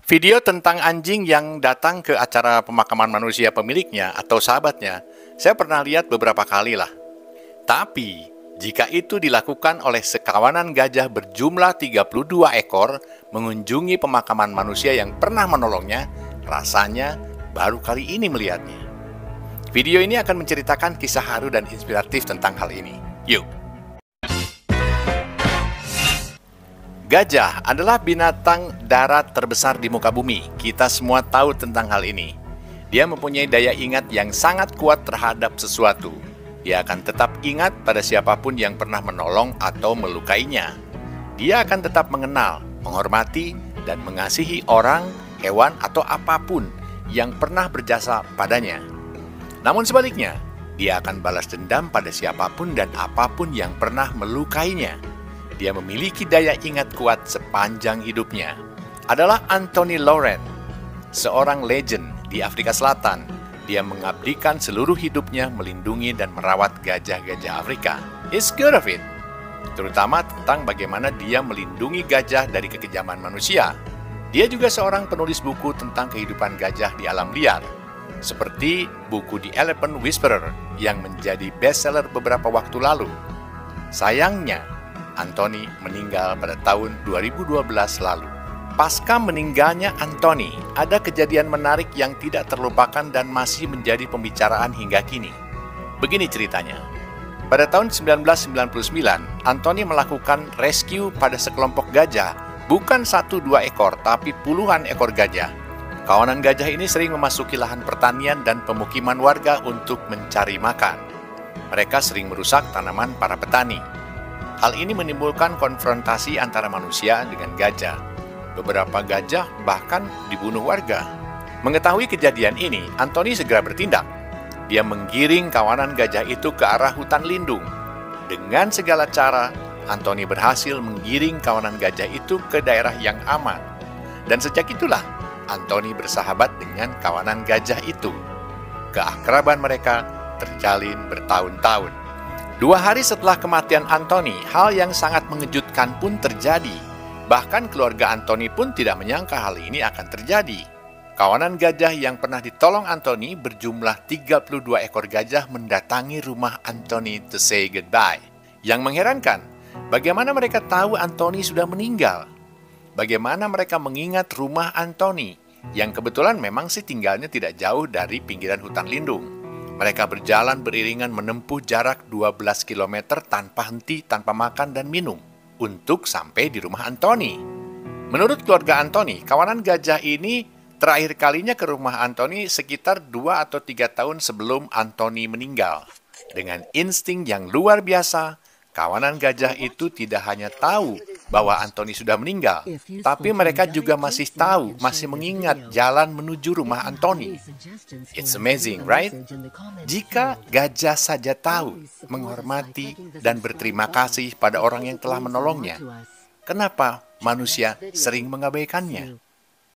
Video tentang anjing yang datang ke acara pemakaman manusia pemiliknya atau sahabatnya, saya pernah lihat beberapa kali lah. Tapi, jika itu dilakukan oleh sekawanan gajah berjumlah 32 ekor mengunjungi pemakaman manusia yang pernah menolongnya, rasanya baru kali ini melihatnya. Video ini akan menceritakan kisah haru dan inspiratif tentang hal ini. Yuk! Gajah adalah binatang darat terbesar di muka bumi. Kita semua tahu tentang hal ini. Dia mempunyai daya ingat yang sangat kuat terhadap sesuatu. Dia akan tetap ingat pada siapapun yang pernah menolong atau melukainya. Dia akan tetap mengenal, menghormati, dan mengasihi orang, hewan, atau apapun yang pernah berjasa padanya. Namun sebaliknya, dia akan balas dendam pada siapapun dan apapun yang pernah melukainya. Dia memiliki daya ingat kuat sepanjang hidupnya. Adalah Anthony Loren, seorang legend di Afrika Selatan. Dia mengabdikan seluruh hidupnya melindungi dan merawat gajah-gajah Afrika. He's good of it. Terutama tentang bagaimana dia melindungi gajah dari kekejaman manusia. Dia juga seorang penulis buku tentang kehidupan gajah di alam liar. Seperti buku The Elephant Whisperer yang menjadi bestseller beberapa waktu lalu. Sayangnya, Anthony meninggal pada tahun 2012 lalu. Pasca meninggalnya Anthony, ada kejadian menarik yang tidak terlupakan dan masih menjadi pembicaraan hingga kini. Begini ceritanya. Pada tahun 1999, Anthony melakukan rescue pada sekelompok gajah, bukan 1-2 ekor, tapi puluhan ekor gajah. Kawanan gajah ini sering memasuki lahan pertanian dan pemukiman warga untuk mencari makan. Mereka sering merusak tanaman para petani. Hal ini menimbulkan konfrontasi antara manusia dengan gajah. Beberapa gajah bahkan dibunuh warga. Mengetahui kejadian ini, Anthony segera bertindak. Dia menggiring kawanan gajah itu ke arah hutan lindung. Dengan segala cara, Anthony berhasil menggiring kawanan gajah itu ke daerah yang aman. Dan sejak itulah, Anthony bersahabat dengan kawanan gajah itu. Keakraban mereka terjalin bertahun-tahun. 2 hari setelah kematian Anthony, hal yang sangat mengejutkan pun terjadi. Bahkan keluarga Anthony pun tidak menyangka hal ini akan terjadi. Kawanan gajah yang pernah ditolong Anthony berjumlah 32 ekor gajah mendatangi rumah Anthony to say goodbye. Yang mengherankan, bagaimana mereka tahu Anthony sudah meninggal? Bagaimana mereka mengingat rumah Anthony, yang kebetulan memang sih tinggalnya tidak jauh dari pinggiran hutan lindung. Mereka berjalan beriringan menempuh jarak 12 km tanpa henti, tanpa makan dan minum, untuk sampai di rumah Anthony. Menurut keluarga Anthony, kawanan gajah ini terakhir kalinya ke rumah Anthony sekitar 2 atau 3 tahun sebelum Anthony meninggal. Dengan insting yang luar biasa, kawanan gajah itu tidak hanya tahu bahwa Anthony sudah meninggal, tapi mereka juga masih tahu, masih mengingat jalan menuju rumah Anthony. It's amazing, right? Jika gajah saja tahu, menghormati, dan berterima kasih pada orang yang telah menolongnya, kenapa manusia sering mengabaikannya?